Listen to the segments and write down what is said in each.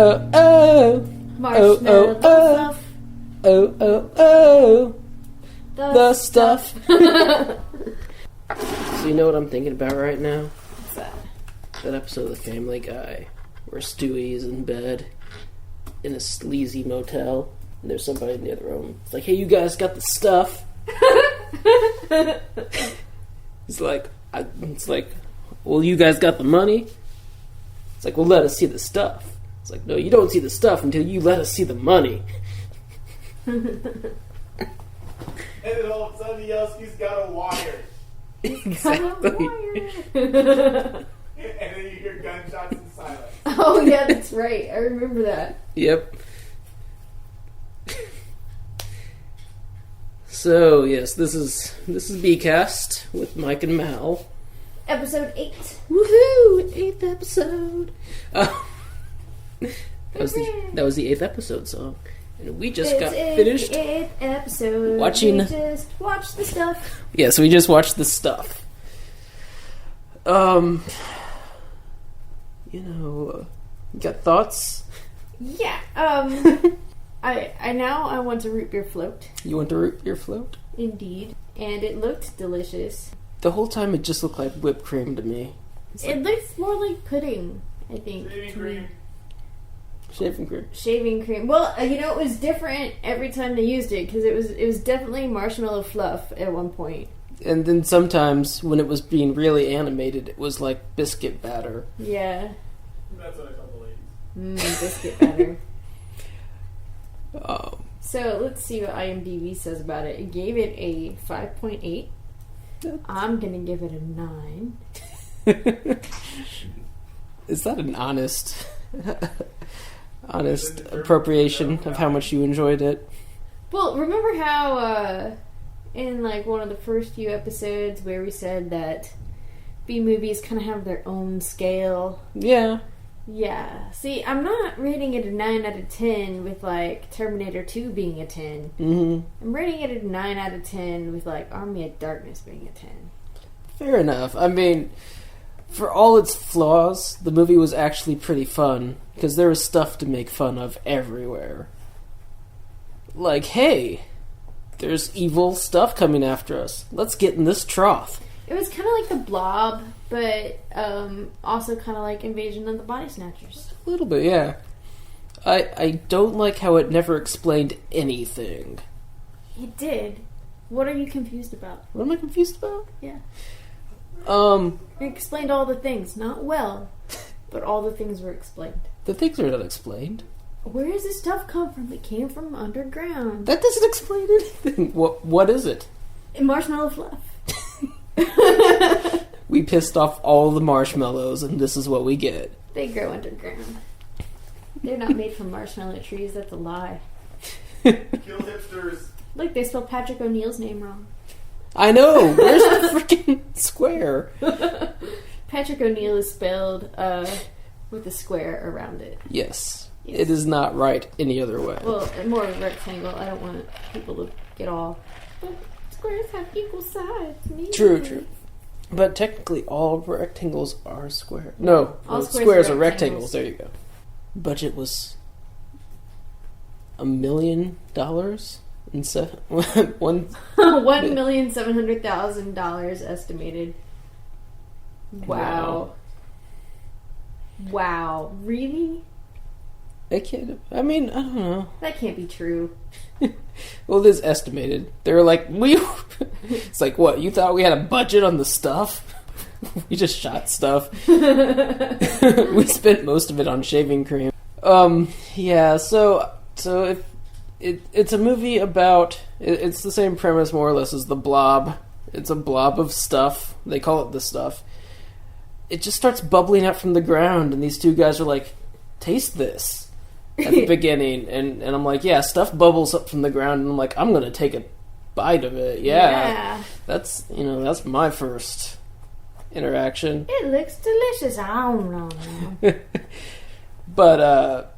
oh, oh. Marshmallow stuff. Oh, oh, oh. The stuff. So you know what I'm thinking about right now? What's that? That episode of The Family Guy where Stewie is in bed in a sleazy motel and there's somebody in the other room. It's like, hey, you guys got the stuff? It's like, well, you guys got the money? It's like, well, let us see the stuff. It's like, no, you don't see the stuff until you let us see the money. And then all of a sudden he yells, he's got a wire. Exactly. And then you hear gunshots in silence. Oh, yeah, that's right. I remember that. Yep. So, yes, this is B-Cast with Mike and Mal. Episode 8. Woohoo! 8th episode. That was the 8th episode song. And we just got finished 8th episode. watching. We just watched the stuff. Yeah, so we just watched the stuff. You got thoughts? Yeah. I want a root beer float. You want to root beer float? Indeed. And it looked delicious. The whole time it just looked like whipped cream to me. It looks more like pudding, I think. Shaving cream. Shaving cream. Shaving cream. Well, it was different every time they used it because it was definitely marshmallow fluff at one point. And then sometimes when it was being really animated, it was like biscuit batter. Yeah. That's what I call the ladies. Biscuit batter. Oh. So let's see what IMDb says about it. It gave it a 5.8. I'm gonna give it a 9. Is that an honest appropriation of how much you enjoyed it? Well, remember how in like one of the first few episodes where we said that B movies kind of have their own scale? Yeah. Yeah. See, I'm not rating it a 9 out of 10 with like Terminator 2 being a 10. Mm-hmm. I'm rating it a 9 out of 10 with like Army of Darkness being a 10. Fair enough. I mean, for all its flaws, the movie was actually pretty fun because there was stuff to make fun of everywhere. Like, hey, there's evil stuff coming after us. Let's get in this trough. It was kind of like The Blob, but also kind of like Invasion of the Body Snatchers. A little bit, yeah. I don't like how it never explained anything. It did. What are you confused about? What am I confused about? Yeah. It It explained all the things. Not well, but all the things were explained. The things are not explained. Where does this stuff come from? It came from underground. That doesn't explain anything. What is it? Marshmallow fluff. We pissed off all the marshmallows, and this is what we get. They grow underground. They're not made from marshmallow trees. That's a lie. Kill hipsters. Look, they spelled Patrick O'Neill's name wrong. I know. Where's the freaking square? Patrick O'Neill is spelled with a square around it. Yes. It is not right any other way. Well, more of a rectangle. I don't want people to get all... But squares have equal sides. True. But technically, all rectangles are square. No, all squares are rectangles. There you go. Budget was $1 million and $1,700,000 estimated. Wow. Really? I don't know. That can't be true. Well, it is estimated. They were like, it's like, what, you thought we had a budget on the stuff? We just shot stuff. We spent most of it on shaving cream. Yeah, so if it's a movie about, it's the same premise more or less as The Blob. It's a blob of stuff. They call it the stuff. It just starts bubbling up from the ground, and these two guys are like, taste this. At the beginning, and I'm like, yeah, stuff bubbles up from the ground, and I'm like, I'm gonna take a bite of it. Yeah. That's my first interaction. It looks delicious. I don't know. But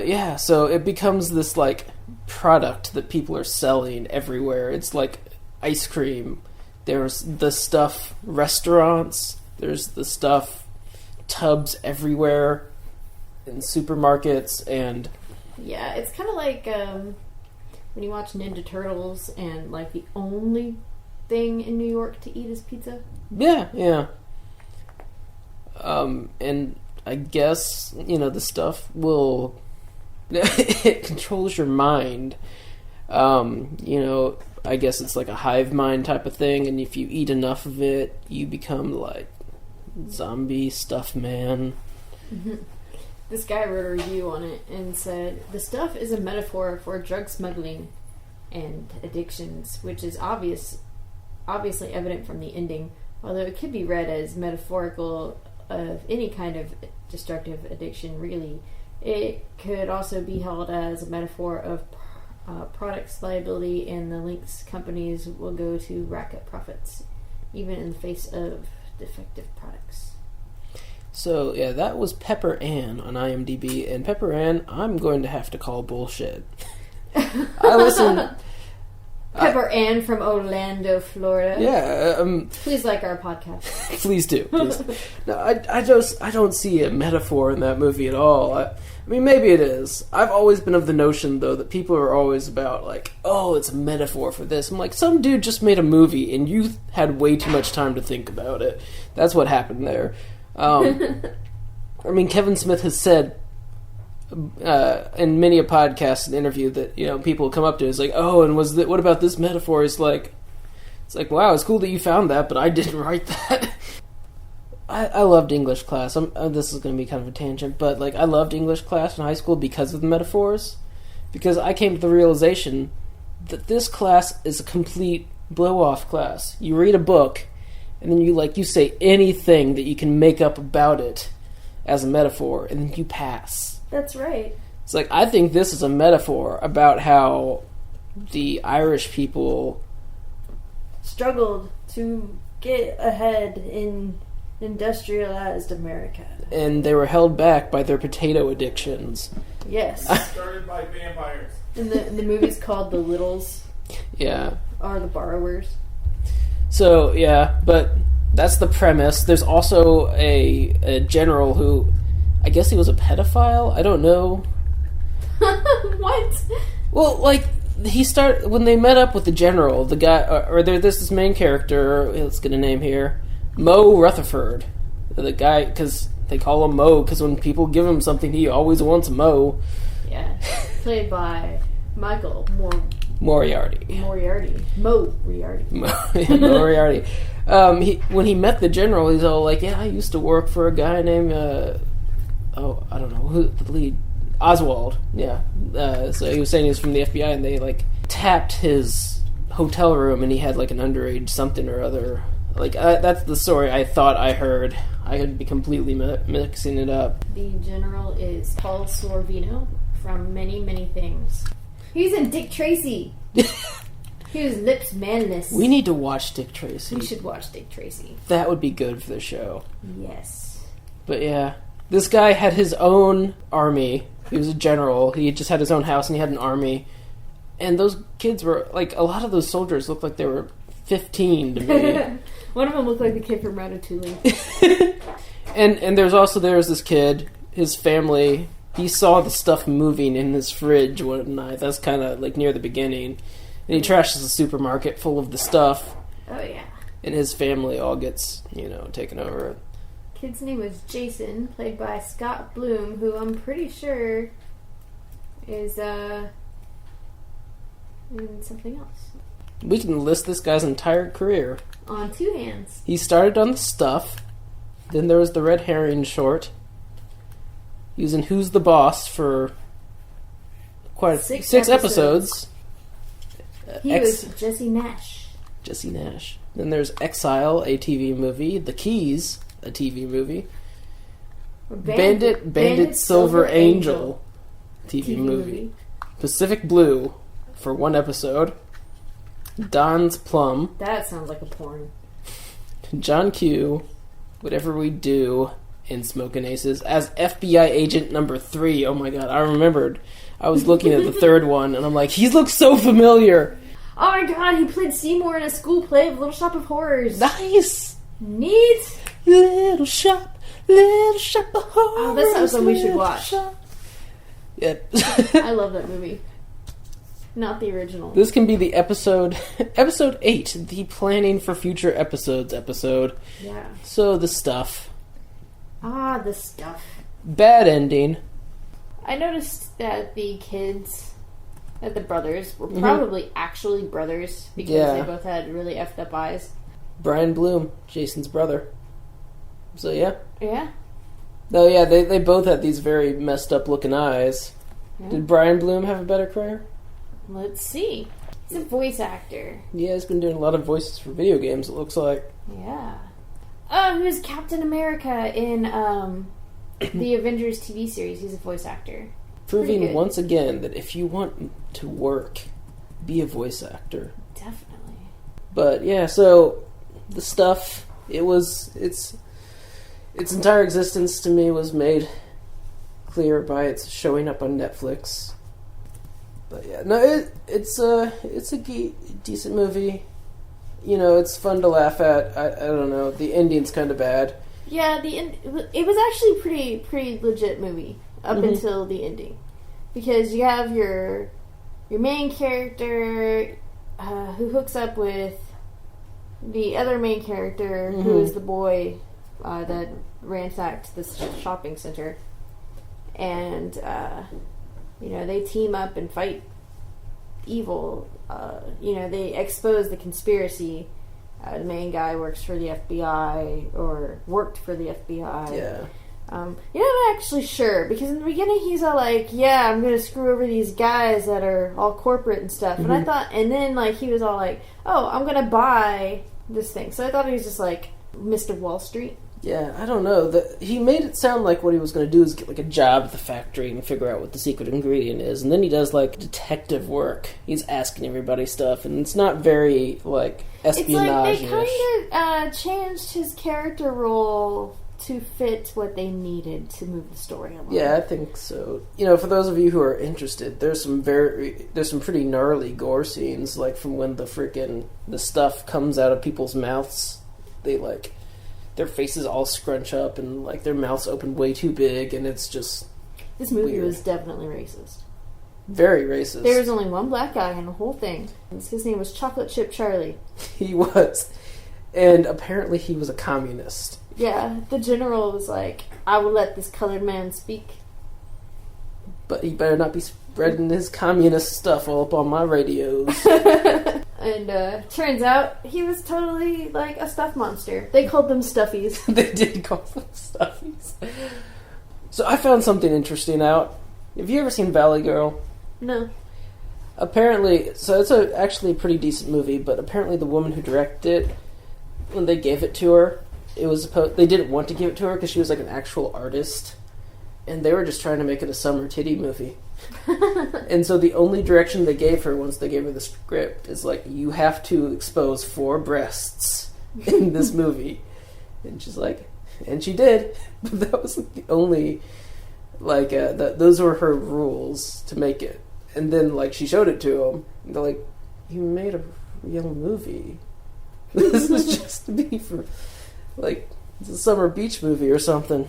yeah, so it becomes this like product that people are selling everywhere. It's like ice cream. There's the stuff restaurants. There's the stuff tubs everywhere. in supermarkets and... Yeah, it's kind of like when you watch Ninja Turtles and, like, the only thing in New York to eat is pizza. Yeah. And I guess, the stuff will... it controls your mind. I guess it's like a hive mind type of thing, and if you eat enough of it, you become, like, zombie stuff man. Mm-hmm. This guy wrote a review on it and said, the stuff is a metaphor for drug smuggling and addictions, which is obviously evident from the ending, although it could be read as metaphorical of any kind of destructive addiction, really. It could also be held as a metaphor of products liability and the lengths companies will go to rack up profits, even in the face of defective products. So, yeah, that was Pepper Ann on IMDb, and Pepper Ann, I'm going to have to call bullshit. I listen... Pepper Ann from Orlando, Florida. Yeah. Please like our podcast. Please do. Please. No, I don't see a metaphor in that movie at all. I mean, maybe it is. I've always been of the notion, though, that people are always about, like, oh, it's a metaphor for this. I'm like, some dude just made a movie, and you had way too much time to think about it. That's what happened there. I mean, Kevin Smith has said in many a podcast and interview that, people come up to it's like, oh, and what about this metaphor? It's like, wow, it's cool that you found that, but I didn't write that. I loved English class. This is going to be kind of a tangent, but, like, I loved English class in high school because of the metaphors. Because I came to the realization that this class is a complete blow-off class. You read a book, and then you say anything that you can make up about it as a metaphor, and then you pass. That's right. It's like, I think this is a metaphor about how the Irish people struggled to get ahead in industrialized America. And they were held back by their potato addictions. Yes. Started by vampires. And the movie's called The Littles. Yeah. Or The Borrowers. So, yeah, but that's the premise. There's also a general who, I guess he was a pedophile? I don't know. What? Well, like, when they met up with the general, the guy, there's this main character, let's get a name here, Mo Rutherford. The guy, because they call him Mo, because when people give him something, he always wants Mo. Yeah. Played by Michael Moriarty. Moriarty. Moriarty. When he met the general, he's all like, yeah, I used to work for a guy named, I don't know, who the lead, Oswald. Yeah. So he was saying he was from the FBI, and they, like, tapped his hotel room, and he had, like, an underage something or other. Like, that's the story I thought I heard. I could be completely mixing it up. The general is Paul Sorvino from Many, Many Things. He's in Dick Tracy. He was Lips Manless. We need to watch Dick Tracy. We should watch Dick Tracy. That would be good for the show. Yes. But yeah, this guy had his own army. He was a general. He just had his own house, and he had an army. And those kids were, like, a lot of those soldiers looked like they were 15 to me. One of them looked like the kid from Ratatouille. And there's this kid, his family, he saw the stuff moving in his fridge one night. That's kind of, like, near the beginning. And he trashes the supermarket full of the stuff. Oh, yeah. And his family all gets, taken over. Kid's name was Jason, played by Scott Bloom, who I'm pretty sure is, in something else. We can list this guy's entire career. On two hands. He started on The Stuff. Then there was the Red Herring short. He was in Who's the Boss for quite six episodes. He was Jesse Nash. Jesse Nash. Then there's Exile, a TV movie. The Keys, a TV movie. Bandit Silver Angel, TV movie. Pacific Blue, for one episode. Don's Plum. That sounds like a porn. John Q, Whatever We Do, in Smokin' Aces, as FBI agent number 3. Oh my god, I remembered. I was looking at the third one, and I'm like, he looks so familiar. Oh my god, he played Seymour in a school play of Little Shop of Horrors. Nice! Neat! Little Shop Little shop of horrors. Oh, that's something we should watch. Yep. I love that movie. Not the original. This can be the episode 8, the planning for future episodes episode. Yeah. So, the stuff. Ah, the stuff. Bad ending. I noticed that the brothers were probably actually brothers because they both had really effed up eyes. Brian Bloom, Jason's brother. So, yeah. Yeah? Oh, yeah, they both had these very messed up looking eyes. Yeah. Did Brian Bloom have a better career? Let's see. He's a voice actor. Yeah, he's been doing a lot of voices for video games, it looks like. Yeah. Oh, he was Captain America in the Avengers TV series. He's a voice actor. Proving once again that if you want to work, be a voice actor. Definitely. But yeah, so the stuff, its entire existence to me was made clear by its showing up on Netflix. But yeah, no, it's a decent movie. You know, it's fun to laugh at. I don't know, the ending's kind of bad. Yeah, it was actually pretty legit movie up until the ending, because you have your main character who hooks up with the other main character who is the boy that ransacked this shopping center, and they team up and fight evil. They expose the conspiracy. The main guy works for the FBI, or worked for the FBI. Yeah. I'm not actually sure, because in the beginning he's all like, yeah, I'm going to screw over these guys that are all corporate and stuff. And I thought, and then like he was all like, oh, I'm going to buy this thing. So I thought he was just like Mr. Wall Street. Yeah, I don't know. He made it sound like what he was going to do is get like a job at the factory and figure out what the secret ingredient is, and then he does like detective work. He's asking everybody stuff, and it's not very like espionage-ish. It's like they kind of changed his character role to fit what they needed to move the story along. Yeah, I think so. You know, for those of you who are interested, there's some pretty gnarly gore scenes, like from when the stuff comes out of people's mouths. They like, their faces all scrunch up and like their mouths open way too big, and it's just this movie weird. was definitely racist. Very racist. There was only one black guy in the whole thing. His name was Chocolate Chip Charlie. He was. And apparently he was a communist. Yeah, the general was like, I will let this colored man speak. But he better not be spreading his communist stuff all up on my radios. And turns out he was totally like a stuff monster. They called them stuffies. They did call them stuffies. So I found something interesting out. Have you ever seen Valley Girl? No. Apparently, so it's actually a pretty decent movie, but apparently the woman who directed it, when they gave it to her, they didn't want to give it to her because she was like an actual artist, and they were just trying to make it a summer titty movie. And so the only direction they gave her once they gave her the script is like, you have to expose 4 breasts in this movie. And she's like, and she did, but that wasn't the only, like, those were her rules to make it. And then like she showed it to them, and they're like, you made a real movie. This is just to be for, like, it's a summer beach movie or something.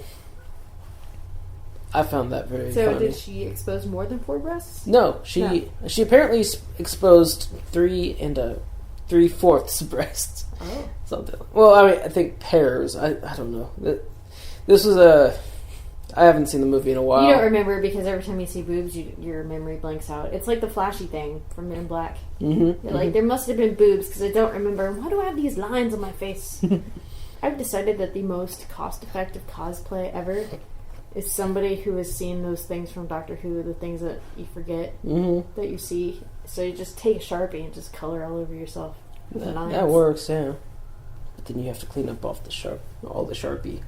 I found that very funny. So did she expose more than 4 breasts? No, she apparently exposed 3 3/4 breasts. Oh. Something. Well, I mean, I think pairs. I don't know. This was I haven't seen the movie in a while. You don't remember because every time you see boobs, your memory blanks out. It's like the flashy thing from Men in Black. Mm-hmm. You're like, there must have been boobs because I don't remember. Why do I have these lines on my face? I've decided that the most cost-effective cosplay ever is somebody who has seen those things from Doctor Who, the things that you forget that you see. So you just take a Sharpie and just color all over yourself with lines. That works, yeah. But then you have to clean up all the Sharpie.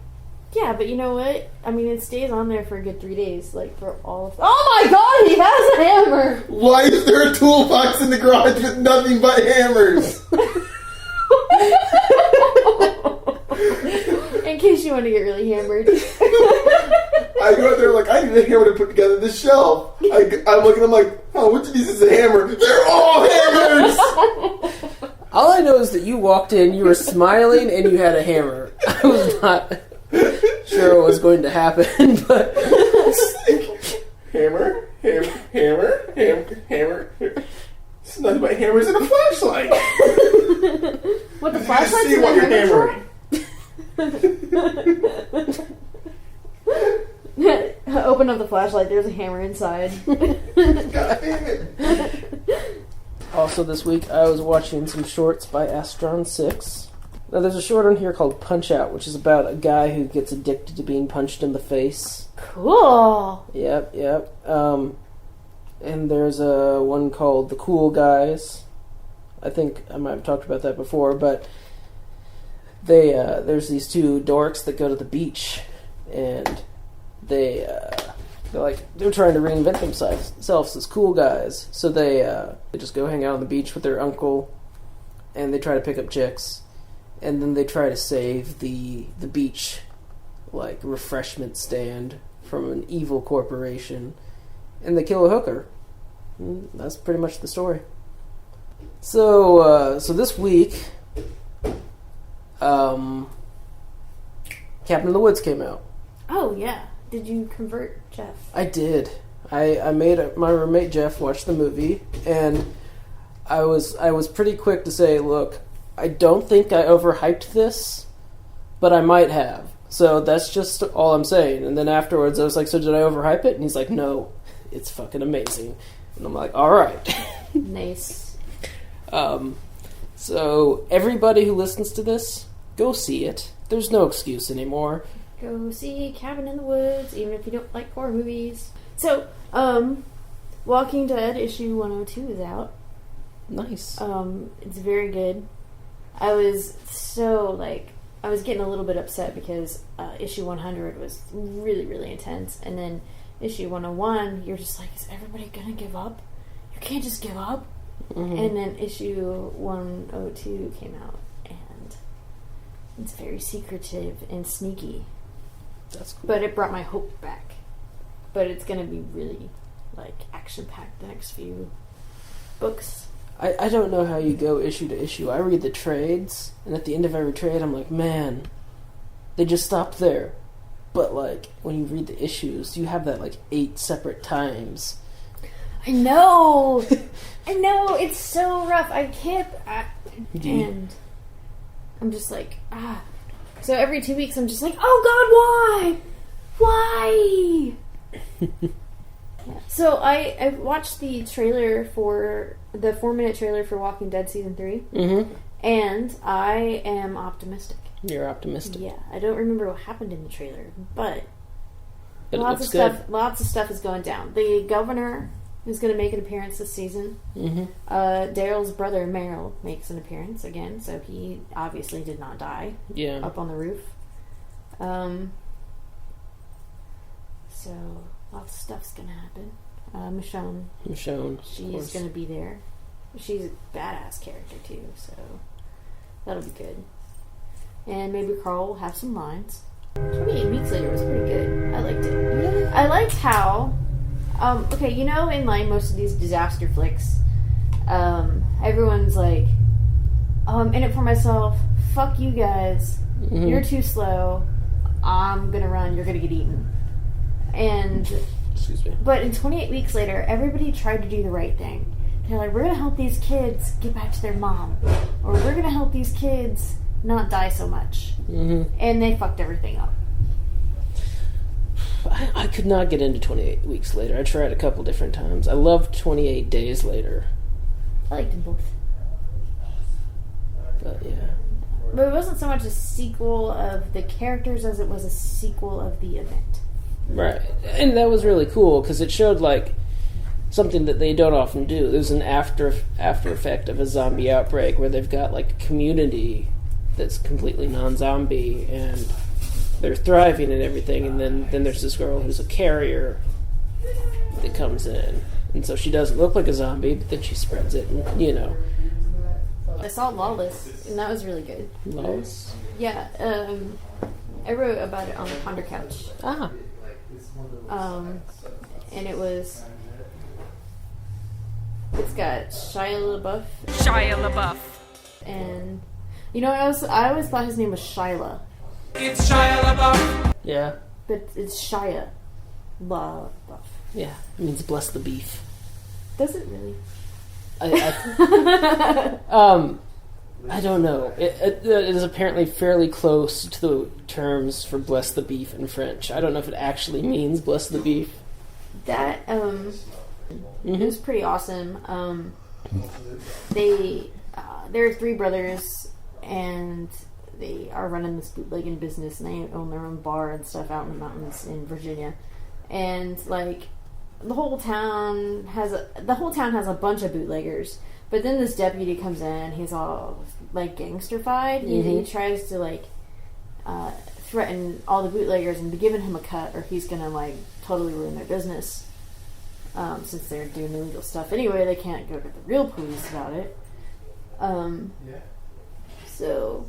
Yeah, but you know what? I mean, it stays on there for a good 3 days, like for all of... Oh my god, he has a hammer! Why is there a toolbox in the garage with nothing but hammers? In case you want to get really hammered. I go out there like, I need a hammer to put together this shelf. I'm looking, I'm like, oh, which of these is a hammer? They're all hammers! All I know is that you walked in, you were smiling, and you had a hammer. I was not... sure it was going to happen, but hammer. It's nothing but hammers and a flashlight. What, the You just flashlight's see in what the you're hammer? Open up the flashlight. There's a hammer inside. God damn it. also this week I was watching some shorts by Astron6. Now there's a short on here called Punch Out, which is about a guy who gets addicted to being punched in the face. Cool. Yep. And there's a one called The Cool Guys. I think I might have talked about that before, but there's these two dorks that go to the beach, and they're trying to reinvent themselves as cool guys. So they just go hang out on the beach with their uncle, and they try to pick up chicks, and then they try to save the beach like refreshment stand from an evil corporation, and they kill a hooker. And that's pretty much the story. So this week, Cabin in the Woods came out. Oh yeah. Did you convert Jeff? I did. I made my roommate Jeff watch the movie, and I was pretty quick to say, look, I don't think I overhyped this, but I might have. So that's just all I'm saying. And then afterwards I was like, so did I overhype it? And he's like, no, it's fucking amazing. And I'm like, alright. Nice. So everybody who listens to this, go see it. There's no excuse anymore. Go see Cabin in the Woods, even if you don't like horror movies. So, Walking Dead issue 102 is out. Nice. It's very good. I was getting a little bit upset because issue 100 was really, really intense, and then issue 101, you're just like, is everybody gonna give up? You can't just give up. Mm-hmm. And then issue 102 came out, and it's very secretive and sneaky. That's cool. But it brought my hope back. But it's gonna be really, action-packed the next few books. I don't know how you go issue to issue. I read the trades, and at the end of every trade, I'm like, man, they just stopped there. But, when you read the issues, you have that, 8 separate times. I know! I know! It's so rough. I can't... And I'm just like, So every 2 weeks, I'm just like, oh God, why? Yeah. So I watched the trailer for... the 4-minute trailer for Walking Dead Season 3. Mm-hmm. And I am optimistic. You're optimistic. Yeah, I don't remember what happened in the trailer, but it lots looks of good. stuff. Lots of stuff is going down. The governor is going to make an appearance this season. Mm-hmm. Daryl's brother Merrill makes an appearance again, so he obviously did not die. Yeah. Up on the roof. So lots of stuff's going to happen. Michonne, she's going to be there. She's a badass character too, so that'll be good. And maybe Carl will have some lines. 28 Weeks Later was pretty good. I liked it. Yeah. I liked how, in most of these disaster flicks, everyone's like, oh, I'm in it for myself. Fuck you guys. Mm-hmm. You're too slow. I'm gonna run. You're gonna get eaten. And excuse me. But in 28 Weeks Later, everybody tried to do the right thing. They're like, we're gonna help these kids get back to their mom, or we're gonna help these kids not die so much. Mm-hmm. And they fucked everything up. I could not get into 28 Weeks Later. I tried a couple different times. I loved 28 Days Later. I liked them both. But yeah. But it wasn't so much a sequel of the characters as it was a sequel of the event. Right. And that was really cool because it showed something that they don't often do. There's an after effect of a zombie outbreak where they've got a community that's completely non-zombie and they're thriving and everything, and then there's this girl who's a carrier that comes in, and so she doesn't look like a zombie, but then she spreads it, and I saw Lawless, and that was really good. Lawless? Yeah, I wrote about it on the Ponder Couch. Ah. And it's got Shia LaBeouf. Shia LaBeouf. And I always thought his name was Shyla. It's Shia LaBeouf. Yeah. But it's Shia LaBeouf. Yeah. It means bless the beef. Does it really? I don't know. It is apparently fairly close to the terms for bless the beef in French. I don't know if it actually means bless the beef. That, it was pretty awesome. There are 3 brothers, and they are running this bootlegging business, and they own their own bar and stuff out in the mountains in Virginia. And, like, the whole town has a bunch of bootleggers. But then this deputy comes in, he's all, like, gangsterfied. He tries to, like, threaten all the bootleggers and be giving him a cut, or he's gonna, like, totally ruin their business. Since they're doing illegal stuff anyway, they can't go to the real police about it. So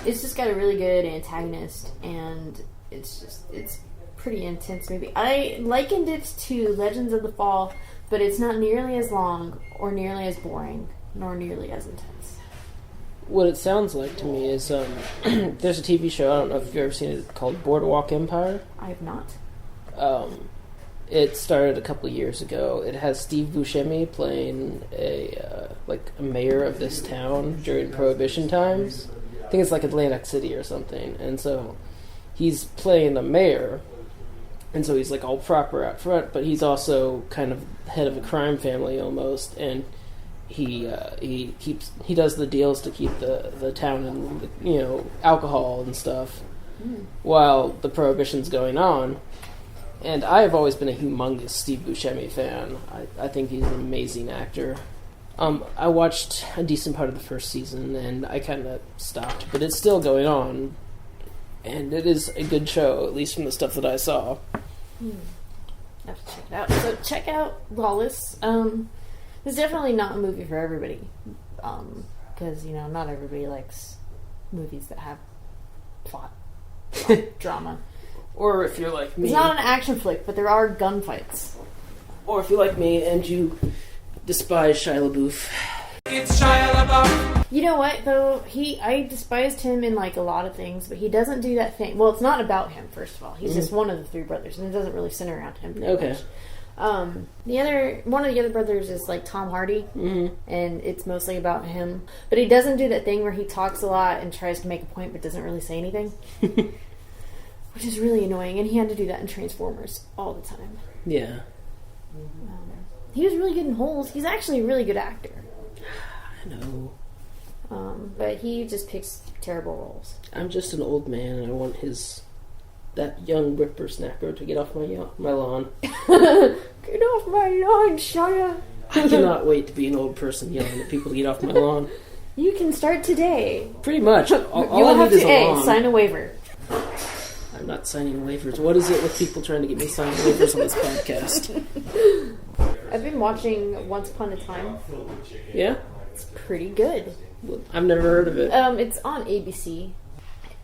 it's just got a really good antagonist, and it's pretty intense movie. I likened it to Legends of the Fall, but it's not nearly as long, or nearly as boring, nor nearly as intense. What it sounds like to me is there's a TV show, I don't know if you've ever seen it, called Boardwalk Empire. I have not. It started a couple of years ago. It has Steve Buscemi playing a mayor of this town during Prohibition times. I think it's like Atlantic City or something. And so he's playing the mayor, and so he's like all proper out front, but he's also kind of head of a crime family almost, and he does the deals to keep the town in alcohol and stuff while the Prohibition's going on. And I have always been a humongous Steve Buscemi fan. I think he's an amazing actor. I watched a decent part of the first season, and I kind of stopped. But it's still going on, and it is a good show, at least from the stuff that I saw. I have to check it out. So check out Lawless. It's definitely not a movie for everybody. Because, not everybody likes movies that have plot drama. Or if you're like me... It's not an action flick, but there are gunfights. Or if you're like me and you despise Shia LaBeouf. It's Shia LaBeouf. You know what, though? I despised him in, like, a lot of things, but he doesn't do that thing. Well, it's not about him, first of all. He's just one of the 3 brothers, and it doesn't really center around him. Okay. Much. One of the other brothers is, like, Tom Hardy, and it's mostly about him. But he doesn't do that thing where he talks a lot and tries to make a point but doesn't really say anything. Which is really annoying, and he had to do that in Transformers all the time. Yeah. He was really good in Holes. He's actually a really good actor. I know. But he just picks terrible roles. I'm just an old man, and I want that young whippersnapper to get off my lawn. Get off my lawn, Shia! I cannot wait to be an old person yelling at people to get off my lawn. You can start today. Pretty much. All You'll I have need is to a lawn. sign a waiver. I'm not signing waivers. What is it with people trying to get me signed waivers on this podcast? I've been watching Once Upon a Time. Yeah? It's pretty good. I've never heard of it. It's on ABC.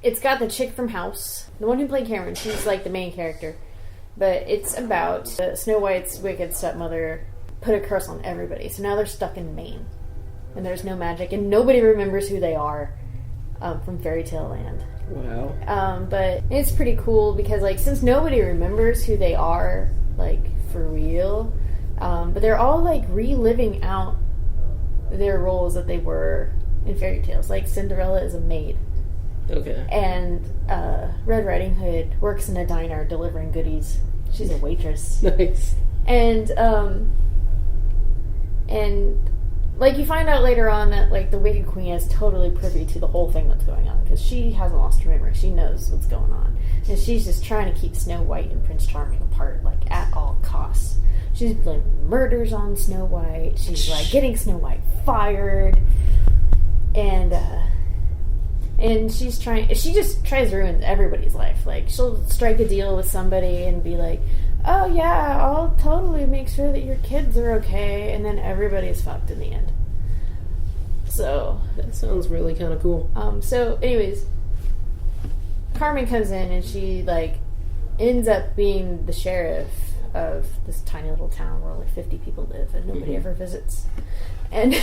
It's got the chick from House. The one who played Cameron. She's like the main character. But it's about Snow White's wicked stepmother put a curse on everybody. So now they're stuck in Maine. And there's no magic. And nobody remembers who they are from Fairy Tale Land. Wow. But it's pretty cool because, like, since nobody remembers who they are, like, for real, but they're all, like, reliving out their roles that they were in fairy tales. Like, Cinderella is a maid. Okay. And Red Riding Hood works in a diner delivering goodies. She's a waitress. Nice. And like, you find out later on that, like, the Wicked Queen is totally privy to the whole thing that's going on, because she hasn't lost her memory. She knows what's going on. And she's just trying to keep Snow White and Prince Charming apart, like, at all costs. She's blaming murders on Snow White. She's, like, getting Snow White fired. And she just tries to ruin everybody's life. Like, she'll strike a deal with somebody and be like, oh yeah, I'll totally make sure that your kids are okay, and then everybody's fucked in the end. So that sounds really kind of cool. So anyways, Carmen comes in and she, like, ends up being the sheriff of this tiny little town where only 50 people live and nobody ever visits. And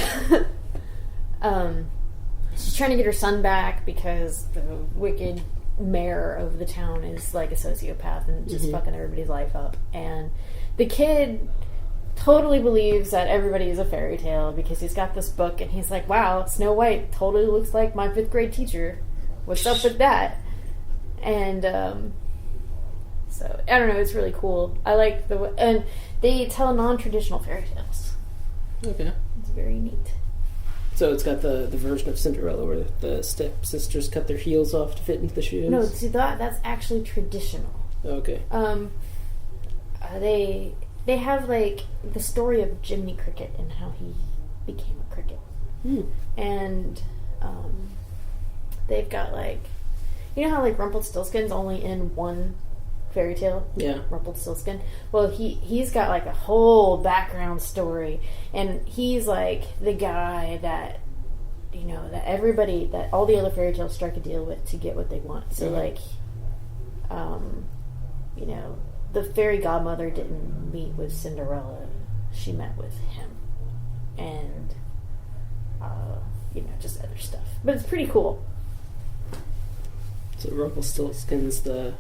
she's trying to get her son back because the wicked mayor of the town is like a sociopath and just fucking everybody's life up. And the kid totally believes that everybody is a fairy tale because he's got this book and he's like, wow, Snow White totally looks like my 5th grade teacher. What's up with that? And so I don't know, it's really cool. I like and they tell non-traditional fairy tales. Okay. It's very neat. So it's got the version of Cinderella where the stepsisters cut their heels off to fit into the shoes? No, see, that's actually traditional. Okay. They have, like, the story of Jiminy Cricket and how he became a cricket. And they've got, like... You know how, like, Rumpelstiltskin's only in one fairy tale? Yeah. Rumpelstiltskin. Well, he's got, like, a whole background story. And he's, like, the guy that, you know, that all the other fairy tales strike a deal with to get what they want. So, like, you know... The fairy godmother didn't meet with Cinderella. She met with him. And, you know, just other stuff. But it's pretty cool. So Rumpelstiltskin's the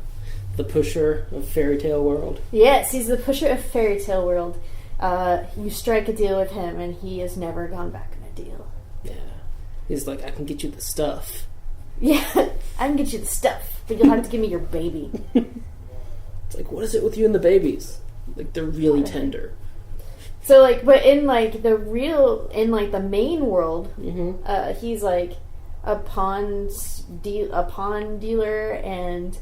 pusher of fairy tale world? Yes, he's the pusher of fairy tale world. You strike a deal with him, and he has never gone back on a deal. Yeah. He's like, I can get you the stuff. Yeah, I can get you the stuff, but you'll have to give me your baby. It's like, what is it with you and the babies? Like, they're really tender. So, like, but in, like, the main world, he's, like, a pawn dealer and,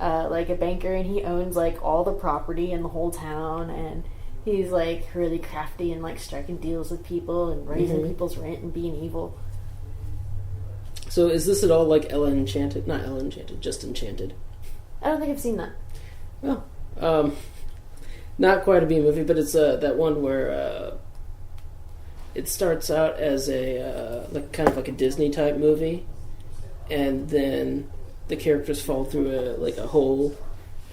like, a banker, and he owns, like, all the property in the whole town, and he's, like, really crafty and, like, striking deals with people and raising people's rent and being evil. So is this at all like Ella Enchanted? Not Ella Enchanted, just Enchanted. I don't think I've seen that. Well, not quite a B movie, but it's that one where it starts out as a like kind of like a Disney type movie, and then the characters fall through a hole,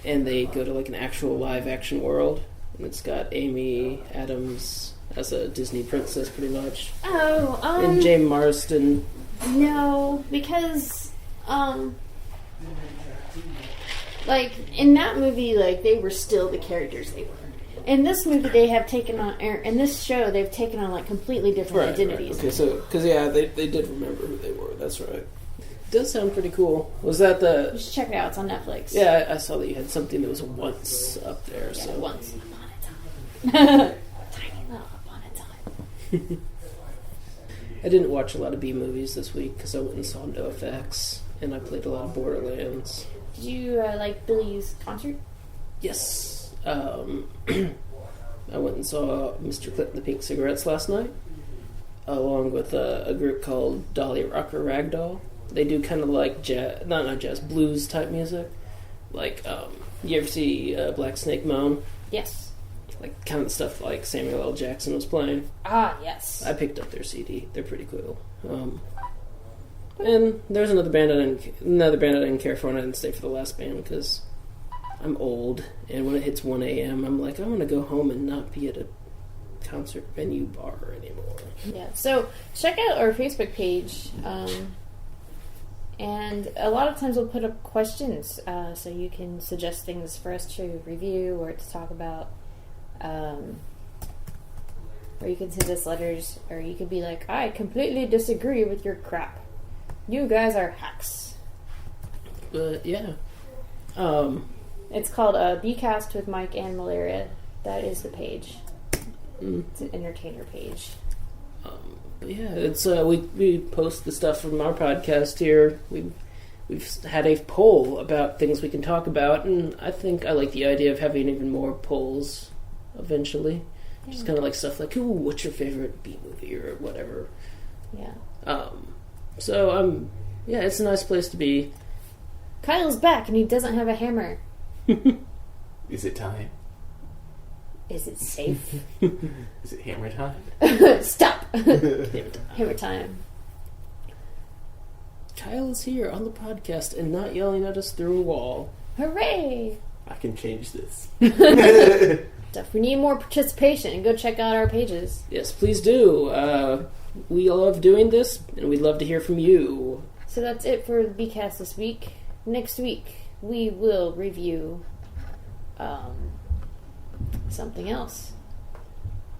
and they go to like an actual live action world, and it's got Amy Adams as a Disney princess, pretty much. Oh, and James Marsden. No, because like, in that movie, like, they were still the characters they were. In this movie, they have taken on... In this show, they've taken on, like, completely different identities. Right. Okay, so... Because, yeah, they did remember who they were. That's right. It does sound pretty cool. Was that the... You should check it out. It's on Netflix. Yeah, I saw that you had something that was a once up there. Yeah, so. Once upon a time. Tiny little upon a time. I didn't watch a lot of B movies this week because I went and saw NoFX, and I played a lot of Borderlands. Did you like Billy's concert? Yes. I went and saw Mr. Clip and the Pink Cigarettes last night, along with a group called Dolly Rocker Ragdoll. They do kind of like jazz, not jazz, blues type music. Like, you ever see Black Snake Moan? Yes. Like, kind of stuff like Samuel L. Jackson was playing. Ah, yes. I picked up their CD. They're pretty cool. And there's another band I didn't care for, and I didn't stay for the last band because I'm old, and when it hits 1 a.m., I'm like, I want to go home and not be at a concert venue bar anymore. Yeah, so check out our Facebook page, and a lot of times we'll put up questions, so you can suggest things for us to review or to talk about, or you can send us letters, or you could be like, I completely disagree with your crap. You guys are hacks. But, yeah. It's called Bcast with Mike and Malaria. That is the page. It's an entertainer page. But yeah, it's we post the stuff from our podcast here. We've had a poll about things we can talk about, and I think I like the idea of having even more polls eventually. Yeah. Just kind of like stuff like, ooh, what's your favorite B movie or whatever. Yeah. So yeah, it's a nice place to be. Kyle's back and he doesn't have a hammer. Is it time? Is it safe? Is it hammer time? Stop! Hammer time. Kyle is here on the podcast and not yelling at us through a wall. Hooray! I can change this. If we need more participation, go check out our pages. Yes, please do. We love doing this, and we'd love to hear from you. So that's it for the Bcast this week. next week we will review something else.